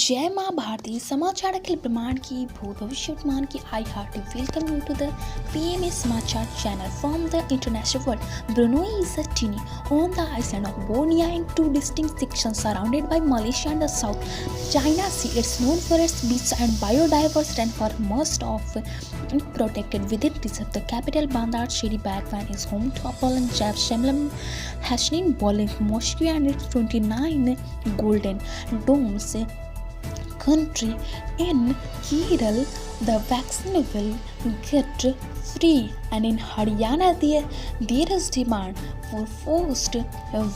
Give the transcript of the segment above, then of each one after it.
जय माँ भारती समाचार अखिल ब्रह्मांड की भूत भविष्यवाणी की I hearty welcome you to the PMA समाचार channel from the international world. Brunei is a tiny on the island of Borneo in two distinct sections surrounded by Malaysia and the South China Sea. It's known for its beaches and biodiversity and for most of it protected within reserve. The capital Bandar Seri Begawan is home to Apollon Jeb Shemlam Hasnain Bowling Mosque and its 29 golden domes. Country in Kerala, the vaccine will get free, and in Haryana, there is demand for forced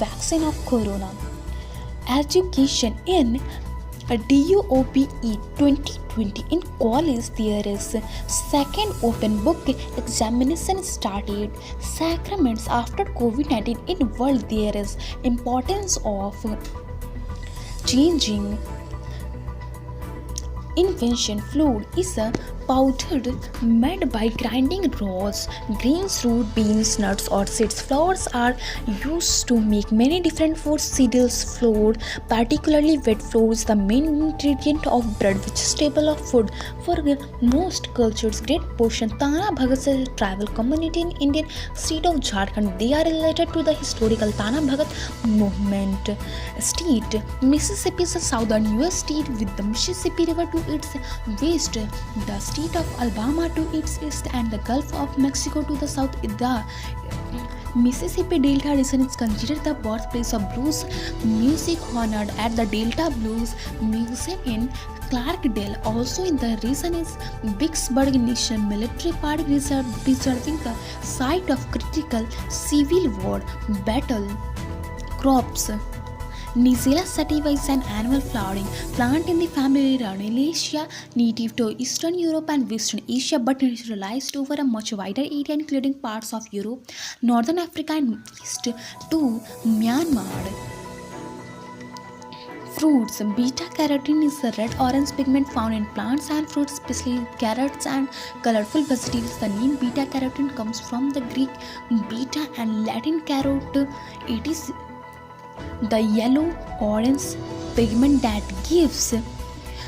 vaccine of corona. Education in DUOPE 2020 in college, there is second open book examination started. Sacraments after COVID-19 in world, there is importance of changing invention. Flour is a powdered made by grinding raws, grains, root, beans, nuts or seeds. Flours are used to make many different foods. Cereals. Flour, particularly wheat flour, is the main ingredient of bread, vegetable of food. For most cultures, great portion Tana Bhagat is a tribal community in Indian state of Jharkhand. They are related to the historical Tana Bhagat movement. State Mississippi is a southern US state with the Mississippi River to its west, the state of Alabama to its east, and the Gulf of Mexico to the south. The Mississippi Delta region is considered the birthplace of blues music, honored at the Delta Blues Museum in Clarkdale. Also in the region is Vicksburg National Military Park preserving the site of critical Civil War battle. Crops. Nigella sativa is an annual flowering plant in the family Rubiaceae, native to Eastern Europe and Western Asia, but naturalized over a much wider area including parts of Europe, Northern Africa and east to Myanmar. Fruits. Beta-carotene is a red-orange pigment found in plants and fruits, especially carrots and colorful vegetables. The name beta-carotene comes from the Greek beta and Latin carot. It is the yellow-orange pigment that gives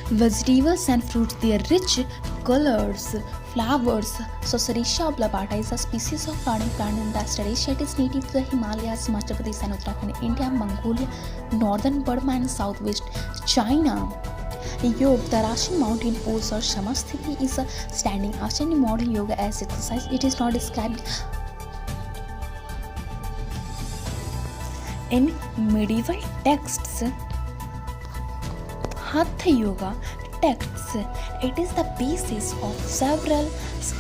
vegetables and fruits their rich colors. Flowers. Sauceretia oblongata is a species of flowering plant in the Asteraceae. It is native to the Himalayas, Madhya Pradesh and Uttarakhand, India, Mongolia, northern Burma and southwest China. Yoga. The Russian mountain pose or Shamasthiti is a standing asana model yoga as exercise. It is not described in medieval texts. Hatha Yoga texts. It is the basis of several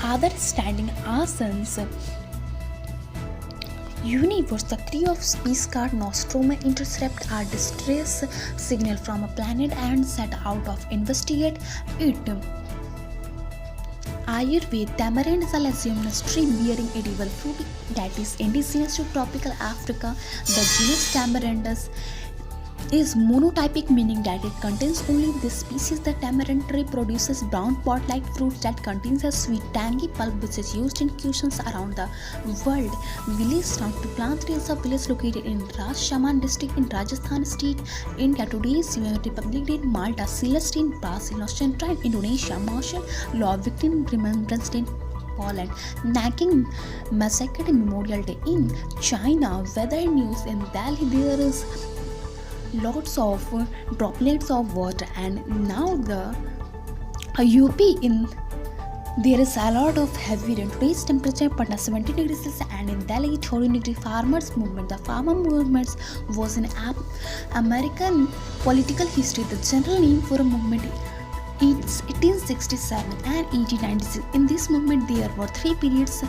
other standing asanas. Universe. The crew of spacecraft Nostromo intercept a distress signal from a planet and set out to investigate it. Ayurveda. Tamarind is a leguminous tree bearing edible fruit that is indigenous to tropical Africa. The genus Tamarindus is monotypic, meaning that it contains only this species. The tamarind tree produces brown pod-like fruit that contains a sweet, tangy pulp which is used in cuisines around the world. Village town. Tuplanthri is a village located in Rajshaman district in Rajasthan state, India. Today is Republic Day in Malta, Celestine, Brazil, Noccentra in Indonesia, martial law victim remembrance day in Poland, Nanking Massacre Memorial Day in China. Weather news. In Delhi there is lots of droplets of water, and now the UP in there is a lot of heavy rain. Today's temperature Patna 70 degrees Celsius and in Delhi 30 degree. Farmers movement. The farmer movement was in American political history. The general name for a movement it's 1867 and 1896. In this movement there were three periods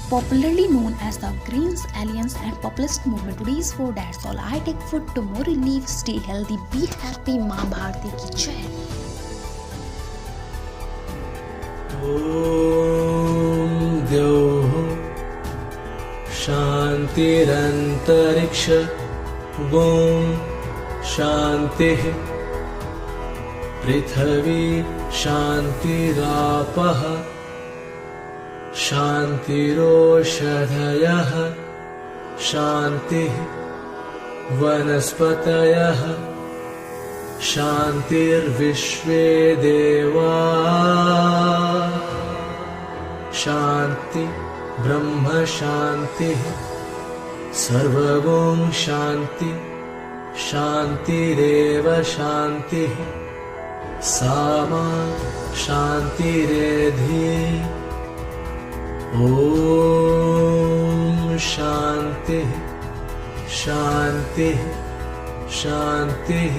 popularly known as the Greens Alliance and Populist movement. Today's for that's all. I take food tomorrow. Leave, stay healthy, be happy. माँ भारती की जय. ॐ द्यौः शान्तिरन्तरिक्ष ॐ शान्तिः पृथिवी शान्तिरापः शान्तिरोषधयः शान्तिः वनस्पतयः शान्तिर्विश्वे देवा शान्ति ब्रह्म शान्तिः सर्वगुण शान्ति शान्तिरेव शान्तिः सामा शान्तिरेधि ॐ शान्तिः शान्तिः शान्तिः